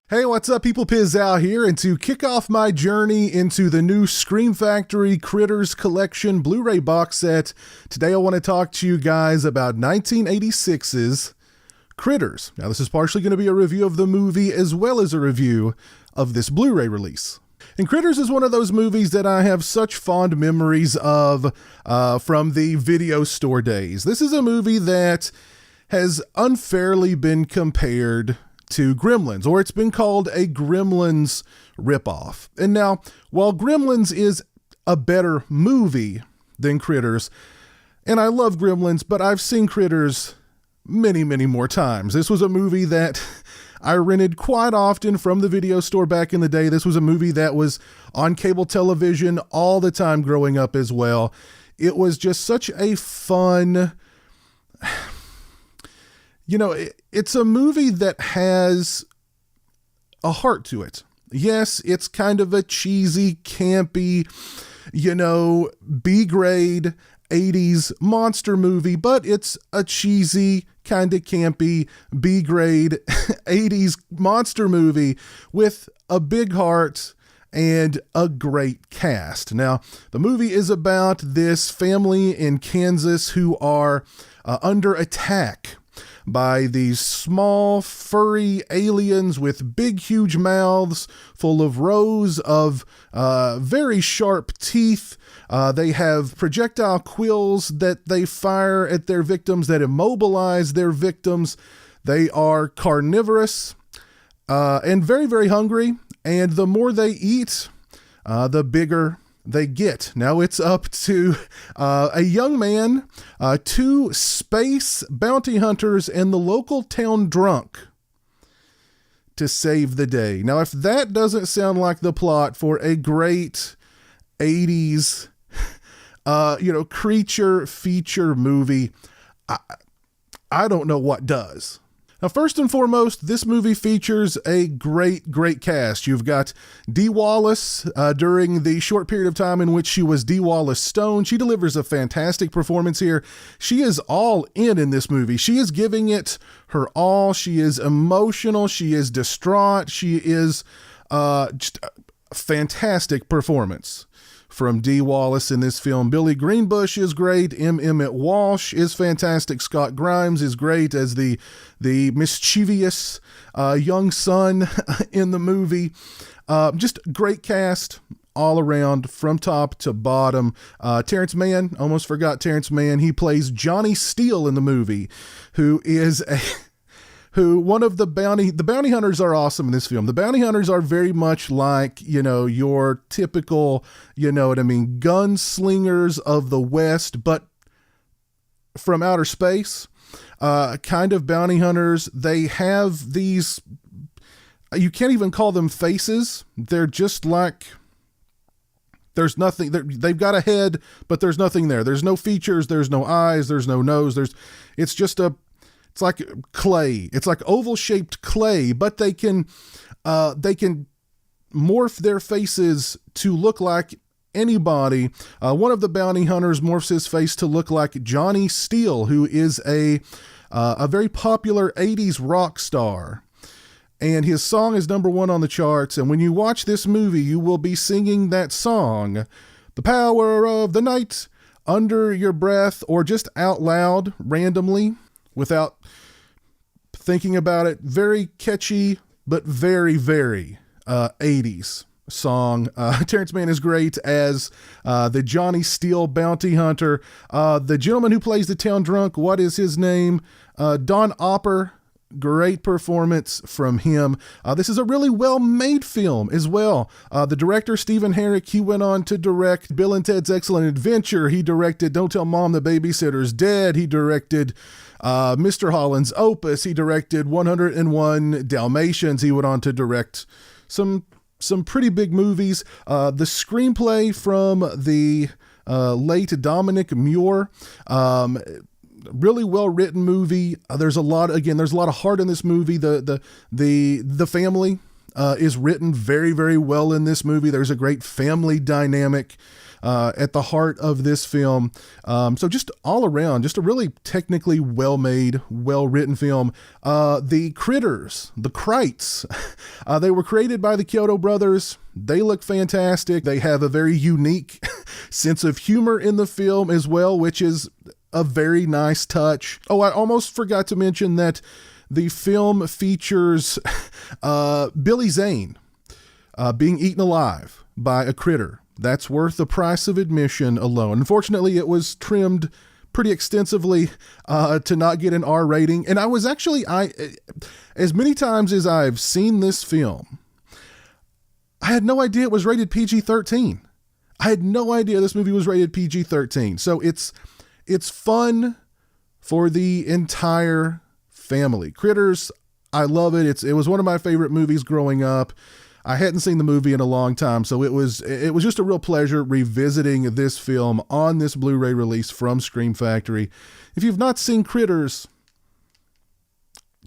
Hey, what's up, people? Piz Al here, and to kick off my journey into the new Scream Factory Critters Collection Blu-ray box set, today I want to talk to you guys about 1986's Critters. Now, this is partially going to be a review of the movie as well as a review of this Blu-ray release. And Critters is one of those movies that I have such fond memories of from the video store days. This is a movie that has unfairly been compared to Gremlins, or it's been called a Gremlins ripoff. And now, while Gremlins is a better movie than Critters, and I love Gremlins, but I've seen Critters many, many more times. This was a movie that I rented quite often from the video store back in the day. This was a movie that was on cable television all the time growing up as well. It was just such a fun... You know, it's a movie that has a heart to it. Yes, it's kind of a cheesy, campy, B-grade 80s monster movie, but it's a cheesy, kind of campy, B-grade 80s monster movie with a big heart and a great cast. Now, the movie is about this family in Kansas who are under attack by these small, furry aliens with big, huge mouths full of rows of very sharp teeth. They have projectile quills that they fire at their victims that immobilize their victims. They are carnivorous and very, very hungry. And the more they eat, the bigger they get. Now it's up to a young man, two space bounty hunters, and the local town drunk to save the day. Now, if that doesn't sound like the plot for a great 80s, creature feature movie, I don't know what does. Now, first and foremost, this movie features a great, great cast. You've got Dee Wallace during the short period of time in which she was Dee Wallace Stone. She delivers a fantastic performance here. She is all in this movie. She is giving it her all. She is emotional. She is distraught. She is just a fantastic performance from Dee Wallace in this film. Billy Greenbush is great. Emmett Walsh is fantastic. Scott Grimes is great as the mischievous young son in the movie. Just great cast all around from top to bottom. Terrence Mann, almost forgot Terrence Mann. He plays Johnny Steele in the movie, who is one of the bounty hunters are awesome in this film. The bounty hunters are very much like, your typical, gunslingers of the West, but from outer space, kind of bounty hunters. They have these, you can't even call them faces. They're just like, there's nothing, they've got a head, but there's nothing there. There's no features. There's no eyes. There's no nose. It's like clay. It's like oval shaped clay, but they can morph their faces to look like anybody. One of the bounty hunters morphs his face to look like Johnny Steele, who is a very popular 80s rock star. And his song is #1 on the charts. And when you watch this movie, you will be singing that song, "The Power of the Night," under your breath or just out loud randomly, without thinking about it. Very catchy, but very, very 80s song. Terrence Mann is great as the Johnny Steele bounty hunter. The gentleman who plays the town drunk, what is his name? Don Opper. Great performance from him. This is a really well-made film as well. The director, Stephen Herrick, he went on to direct Bill and Ted's Excellent Adventure. He directed Don't Tell Mom the Babysitter's Dead. He directed Mr. Holland's Opus. He directed 101 Dalmatians. He went on to direct some pretty big movies. The screenplay from the late Dominic Muir, really well written movie. There's a lot of heart in this movie. The family is written very, very well in this movie. There's a great family dynamic at the heart of this film. So just all around, just a really technically well-made, well-written film. The critters, the Krites, they were created by the Kyoto brothers. They look fantastic. They have a very unique sense of humor in the film as well, which is a very nice touch. Oh, I almost forgot to mention that the film features Billy Zane being eaten alive by a critter. That's worth the price of admission alone. Unfortunately, it was trimmed pretty extensively to not get an R rating. And I was actually, as many times as I've seen this film, I had no idea it was rated PG-13. I had no idea this movie was rated PG-13. So it's fun for the entire family. Critters, I love it. It was one of my favorite movies growing up. I hadn't seen the movie in a long time, so it was just a real pleasure revisiting this film on this Blu-ray release from Scream Factory. If you've not seen Critters,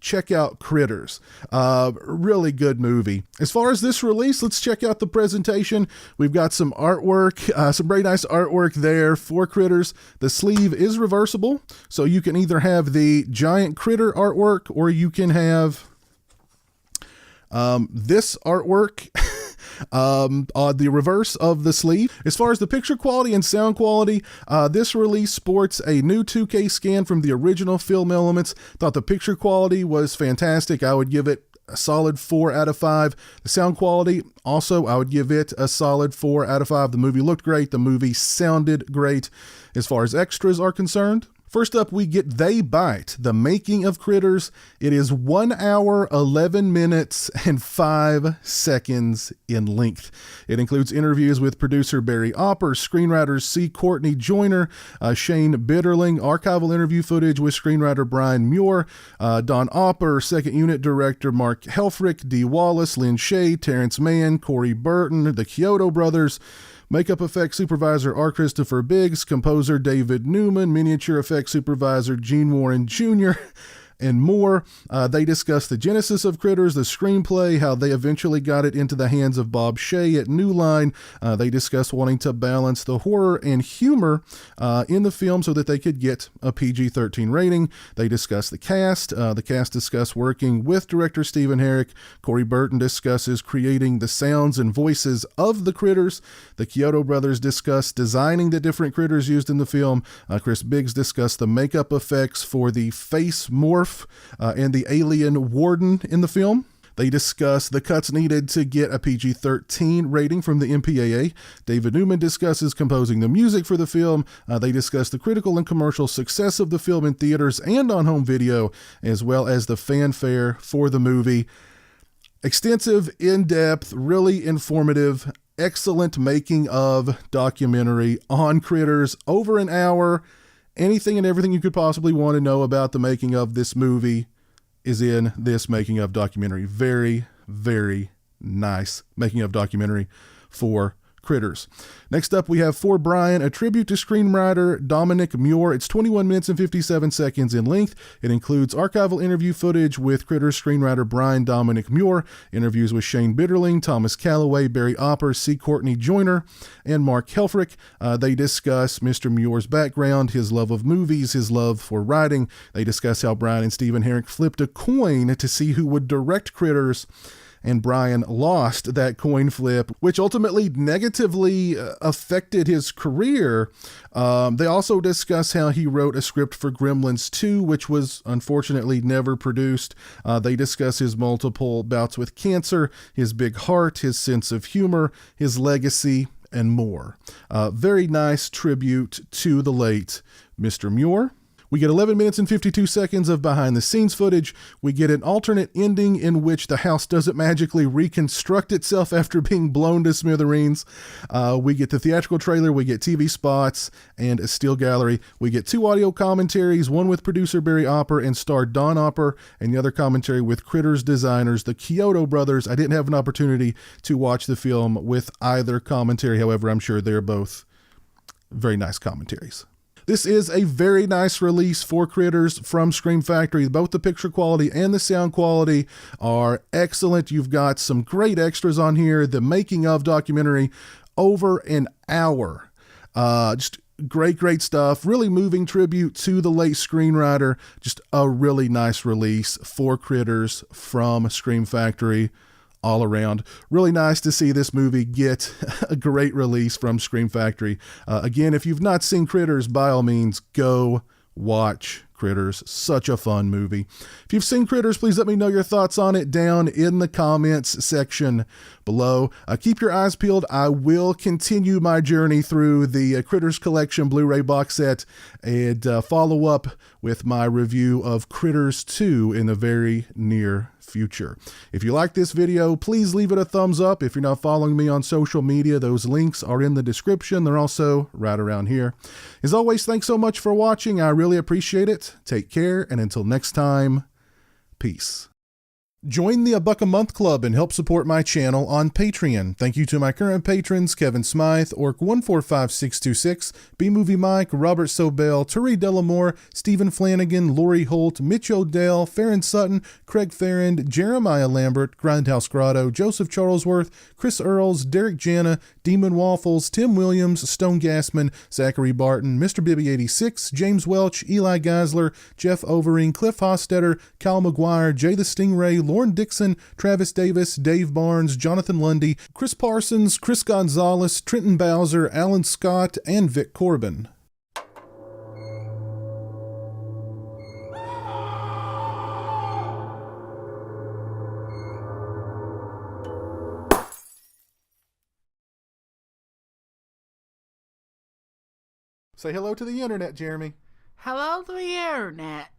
check out Critters. Really good movie. As far as this release, let's check out the presentation. We've got some artwork, some very nice artwork there for Critters. The sleeve is reversible, so you can either have the giant critter artwork or you can have this artwork on the reverse of the sleeve. As far as the picture quality and sound quality, this release sports a new 2K scan from the original film elements. Thought the picture quality was fantastic. I would give it a solid 4 out of 5. The sound quality, also, I would give it a solid 4 out of 5. The movie looked great. The movie sounded great. As far as extras are concerned, first up, we get They Bite, the making of Critters. It is 1 hour, 11 minutes, and 5 seconds in length. It includes interviews with producer Barry Opper, screenwriters C. Courtney Joyner, Shane Bitterling, archival interview footage with screenwriter Brian Muir, Don Opper, second unit director Mark Helfrich, Dee Wallace, Lynn Shea, Terrence Mann, Corey Burton, the Kyoto brothers, makeup effects supervisor R. Christopher Biggs, composer David Newman, miniature effects supervisor Gene Warren Jr., and more. They discuss the genesis of Critters, the screenplay, how they eventually got it into the hands of Bob Shea at New Line. They discuss wanting to balance the horror and humor in the film so that they could get a PG-13 rating. They discuss the cast. The cast discuss working with director Stephen Herrick. Corey Burton discusses creating the sounds and voices of the critters. The Kyoto brothers discuss designing the different critters used in the film. Chris Biggs discussed the makeup effects for the face morph and the alien warden in the film. They discuss the cuts needed to get a PG-13 rating from the MPAA. David Newman discusses composing the music for the film. They discuss the critical and commercial success of the film in theaters and on home video, as well as the fanfare for the movie. Extensive, in-depth, really informative, excellent making of documentary on Critters. Over an hour. Anything and everything you could possibly want to know about the making of this movie is in this making of documentary. Very, very nice making of documentary for Critters. Next up, we have For Brian, a tribute to screenwriter Dominic Muir. It's 21 minutes and 57 seconds in length. It includes archival interview footage with Critters screenwriter Brian Dominic Muir, interviews with Shane Bitterling, Thomas Calloway, Barry Opper, C. Courtney Joyner, and Mark Helfrich. They discuss Mr. Muir's background, his love of movies, his love for writing. They discuss how Brian and Stephen Herrick flipped a coin to see who would direct Critters, and Brian lost that coin flip, which ultimately negatively affected his career. They also discuss how he wrote a script for Gremlins 2, which was unfortunately never produced. They discuss his multiple bouts with cancer, his big heart, his sense of humor, his legacy, and more. Very nice tribute to the late Mr. Muir. We get 11 minutes and 52 seconds of behind-the-scenes footage. We get an alternate ending in which the house doesn't magically reconstruct itself after being blown to smithereens. We get the theatrical trailer. We get TV spots and a still gallery. We get 2 audio commentaries, one with producer Barry Opper and star Don Opper, and the other commentary with Critters designers, the Kyoto brothers. I didn't have an opportunity to watch the film with either commentary. However, I'm sure they're both very nice commentaries. This is a very nice release for Critters from Scream Factory. Both the picture quality and the sound quality are excellent. You've got some great extras on here. The making of documentary, over an hour. Just great stuff. Really moving tribute to the late screenwriter. Just a really nice release for Critters from Scream Factory. All around. Really nice to see this movie get a great release from Scream Factory. Again, if you've not seen Critters, by all means, go watch Critters. Such a fun movie. If you've seen Critters, please let me know your thoughts on it down in the comments section below. Keep your eyes peeled. I will continue my journey through the Critters Collection Blu-ray box set and follow up with my review of Critters 2 in the very near future. If you like this video, please leave it a thumbs up. If you're not following me on social media, those links are in the description. They're also right around here. As always, thanks so much for watching. I really appreciate it. Take care, and until next time, peace. Join the $1 a month club and help support my channel on Patreon. Thank you to my current patrons: Kevin Smythe, Orc145626, B-Movie Mike, Robert Sobel, Turi Delamore, Stephen Flanagan, Lori Holt, Mitch Odell, Farron Sutton, Craig Farrand, Jeremiah Lambert, Grindhouse Grotto, Joseph Charlesworth, Chris Earls, Derek Jana, Demon Waffles, Tim Williams, Stone Gassman, Zachary Barton, Mr. Bibby86, James Welch, Eli Geisler, Jeff Overing, Cliff Hostetter, Kyle McGuire, Jay the Stingray, Lauren Dixon, Travis Davis, Dave Barnes, Jonathan Lundy, Chris Parsons, Chris Gonzalez, Trenton Bowser, Alan Scott, and Vic Corbin. Say hello to the internet, Jeremy. Hello to the internet.